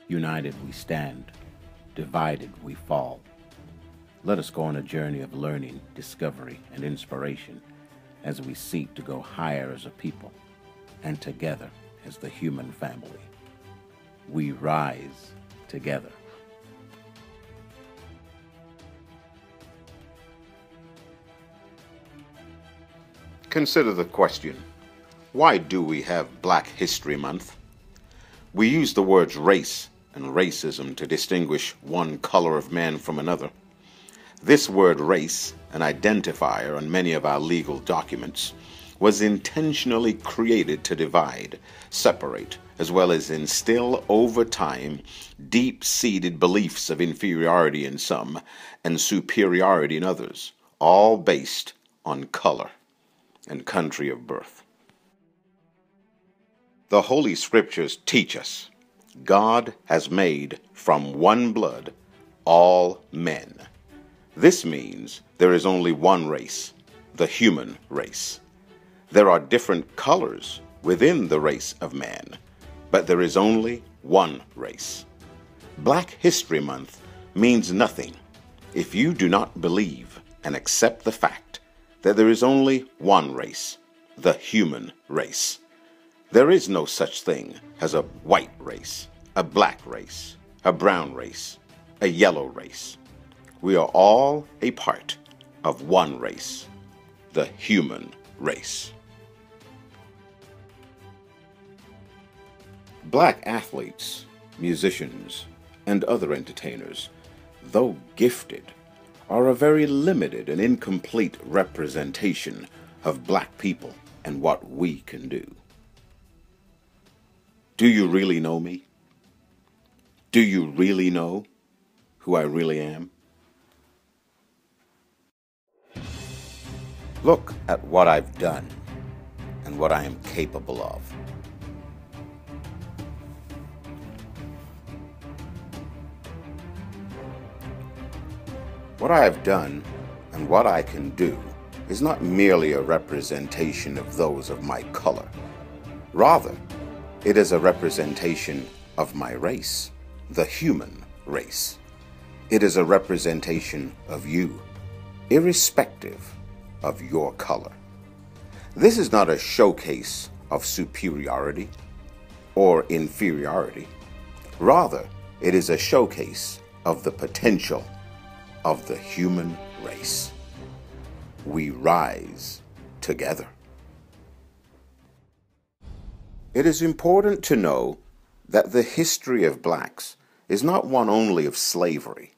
United we stand, divided we fall. Let us go on a journey of learning, discovery, and inspiration as we seek to go higher as a people and together as the human family. We rise together. Consider the question, why do we have Black History Month? We use the words race and racism to distinguish one color of man from another. This word race, an identifier on many of our legal documents, was intentionally created to divide, separate, as well as instill over time deep-seated beliefs of inferiority in some and superiority in others, all based on color and country of birth. The Holy Scriptures teach us God has made from one blood all men. This means there is only one race, the human race. There are different colors within the race of man, but there is only one race. Black History Month means nothing if you do not believe and accept the fact that there is only one race, the human race. There is no such thing as a white race, a black race, a brown race, a yellow race. We are all a part of one race, the human race. Black athletes, musicians, and other entertainers, though gifted, are a very limited and incomplete representation of black people and what we can do. Do you really know me? Do you really know who I really am? Look at what I've done and what I am capable of. What I have done and what I can do is not merely a representation of those of my color. Rather, it is a representation of my race, the human race. It is a representation of you, irrespective of your color. This is not a showcase of superiority or inferiority. Rather, it is a showcase of the potential of the human race. We rise together. It is important to know that the history of blacks is not one only of slavery.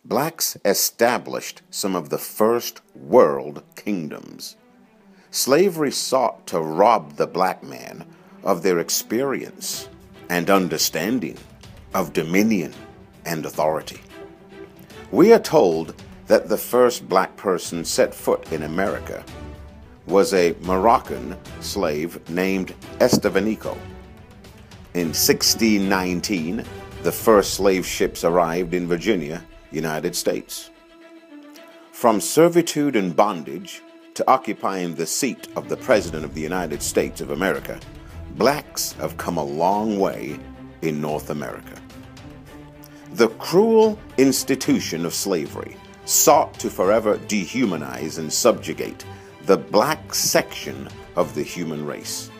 Blacks established some of the first world kingdoms. Slavery sought to rob the black man of their experience and understanding of dominion and authority. We are told that the first black person set foot in America was a Moroccan slave named Estevanico. In 1619, the first slave ships arrived in Virginia, United States. From servitude and bondage to occupying the seat of the President of the United States of America, blacks have come a long way in North America. The cruel institution of slavery sought to forever dehumanize and subjugate the black section of the human race.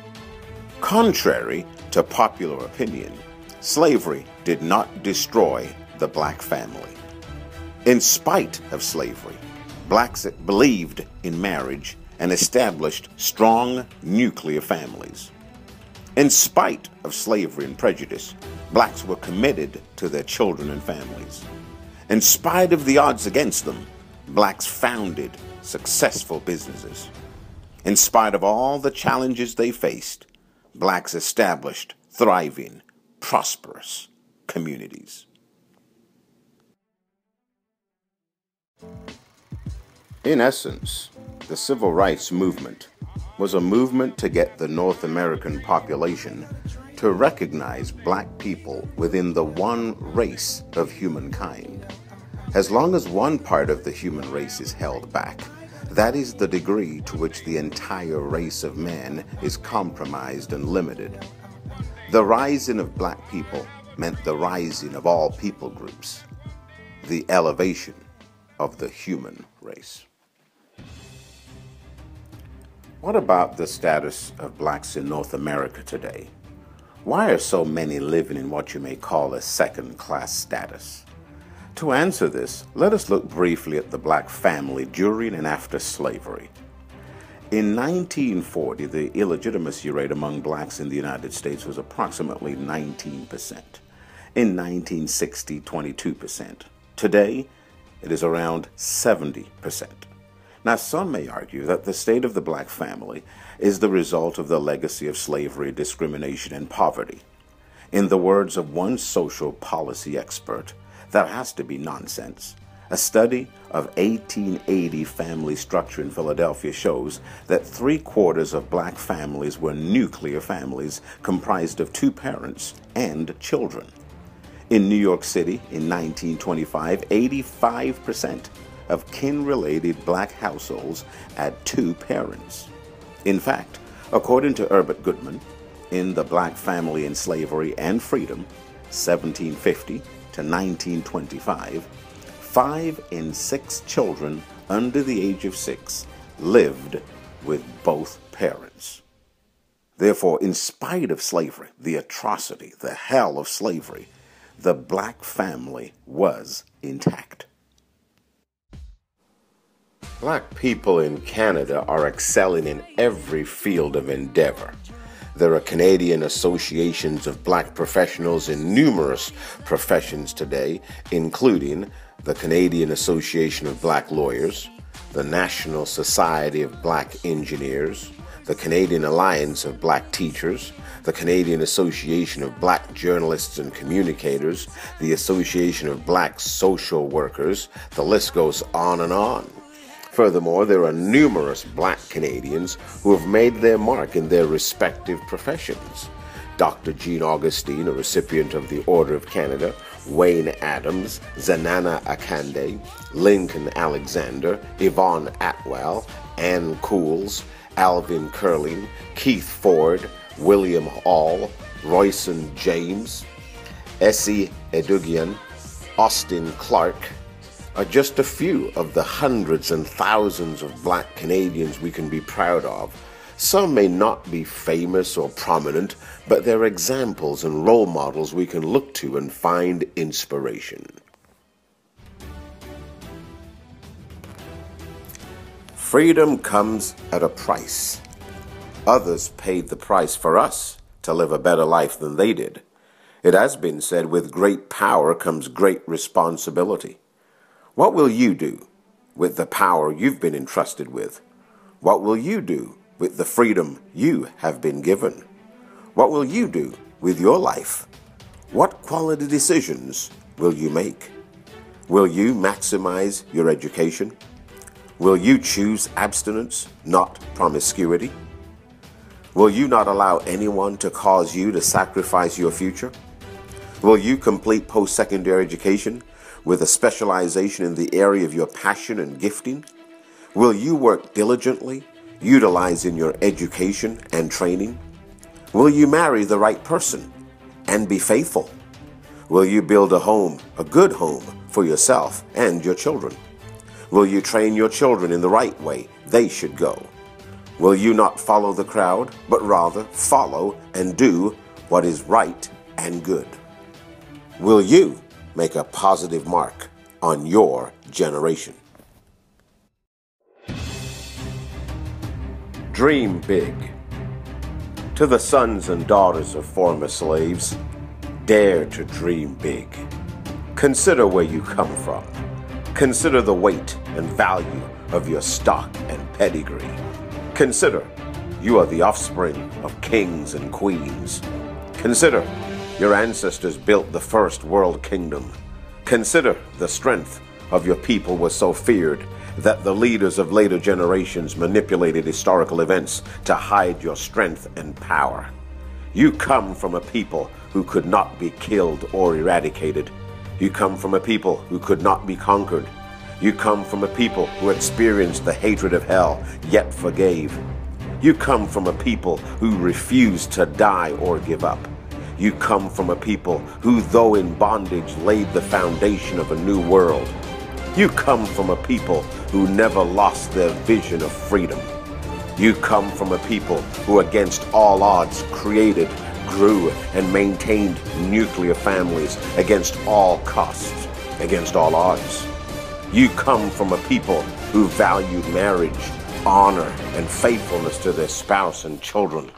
Contrary to popular opinion, slavery did not destroy the black family. In spite of slavery, blacks believed in marriage and established strong nuclear families. In spite of slavery and prejudice, blacks were committed to their children and families. In spite of the odds against them, blacks founded successful businesses. In spite of all the challenges they faced, blacks established thriving, prosperous communities. In essence, the civil rights movement was a movement to get the North American population to recognize black people within the one race of humankind. As long as one part of the human race is held back, that is the degree to which the entire race of man is compromised and limited. The rising of black people meant the rising of all people groups, the elevation of the human race. What about the status of blacks in North America today? Why are so many living in what you may call a second-class status? To answer this, let us look briefly at the black family during and after slavery. In 1940, the illegitimacy rate among blacks in the United States was approximately 19%. In 1960, 22%. Today, it is around 70%. Now, some may argue that the state of the black family is the result of the legacy of slavery, discrimination, and poverty. In the words of one social policy expert, that has to be nonsense. A study of 1880 family structure in Philadelphia shows that 3/4 of black families were nuclear families comprised of 2 parents and children. In New York City in 1925, 85% of kin-related black households had 2 parents. In fact, according to Herbert Goodman, in The Black Family in Slavery and Freedom, 1750 to 1925, 5 in 6 children under the age of 6 lived with both parents. Therefore, in spite of slavery, the atrocity, the hell of slavery, the black family was intact. Black people in Canada are excelling in every field of endeavor. There are Canadian associations of black professionals in numerous professions today, including the Canadian Association of Black Lawyers, the National Society of Black Engineers, the Canadian Alliance of Black Teachers, the Canadian Association of Black Journalists and Communicators, the Association of Black Social Workers. The list goes on and on. Furthermore, there are numerous black Canadians who have made their mark in their respective professions. Dr. Jean Augustine, a recipient of the Order of Canada, Wayne Adams, Zanana Akande, Lincoln Alexander, Yvonne Atwell, Ann Cools, Alvin Curling, Keith Ford, William Hall, Royson James, Essie Edugian, Austin Clark, are just a few of the hundreds and thousands of black Canadians we can be proud of. Some may not be famous or prominent, but they're examples and role models we can look to and find inspiration. Freedom comes at a price. Others paid the price for us to live a better life than they did. It has been said, with great power comes great responsibility. What will you do with the power you've been entrusted with? What will you do with the freedom you have been given? What will you do with your life? What quality decisions will you make? Will you maximize your education? Will you choose abstinence, not promiscuity? Will you not allow anyone to cause you to sacrifice your future? Will you complete post-secondary education with a specialization in the area of your passion and gifting? Will you work diligently, utilizing your education and training? Will you marry the right person and be faithful? Will you build a home, a good home, for yourself and your children? Will you train your children in the right way they should go? Will you not follow the crowd, but rather follow and do what is right and good? Will you make a positive mark on your generation? Dream big. To the sons and daughters of former slaves, dare to dream big. Consider where you come from. Consider the weight and value of your stock and pedigree. Consider you are the offspring of kings and queens. Consider your ancestors built the first world kingdom. Consider the strength of your people was so feared that the leaders of later generations manipulated historical events to hide your strength and power. You come from a people who could not be killed or eradicated. You come from a people who could not be conquered. You come from a people who experienced the hatred of hell, yet forgave. You come from a people who refused to die or give up. You come from a people who, though in bondage, laid the foundation of a new world. You come from a people who never lost their vision of freedom. You come from a people who, against all odds, created, grew, and maintained nuclear families against all costs, against all odds. You come from a people who valued marriage, honor, and faithfulness to their spouse and children.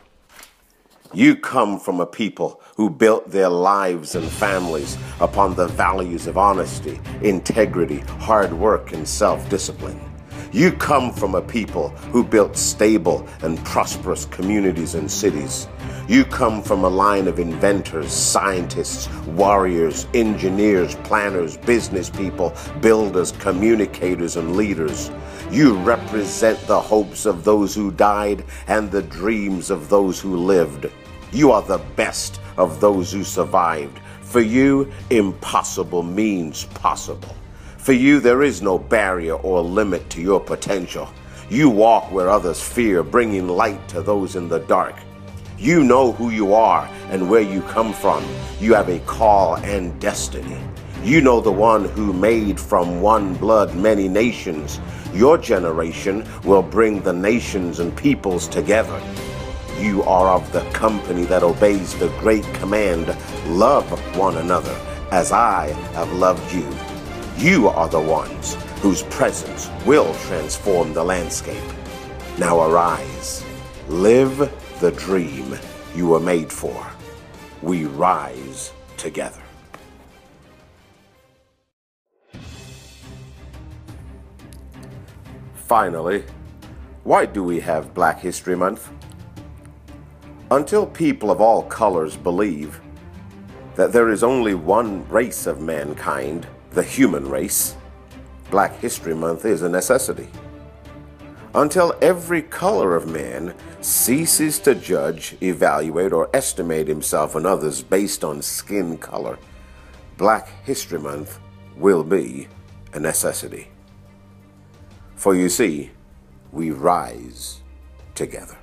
You come from a people who built their lives and families upon the values of honesty, integrity, hard work, and self-discipline. You come from a people who built stable and prosperous communities and cities. You come from a line of inventors, scientists, warriors, engineers, planners, business people, builders, communicators, and leaders. You represent the hopes of those who died and the dreams of those who lived. You are the best of those who survived. For you, impossible means possible. For you, there is no barrier or limit to your potential. You walk where others fear, bringing light to those in the dark. You know who you are and where you come from. You have a call and destiny. You know the one who made from one blood many nations. Your generation will bring the nations and peoples together. You are of the company that obeys the great command, love one another as I have loved you. You are the ones whose presence will transform the landscape. Now arise, live the dream you were made for. We rise together. Finally, why do we have Black History Month? Until people of all colors believe that there is only one race of mankind, the human race, Black History Month is a necessity. Until every color of man ceases to judge, evaluate, or estimate himself and others based on skin color, Black History Month will be a necessity. For you see, we rise together.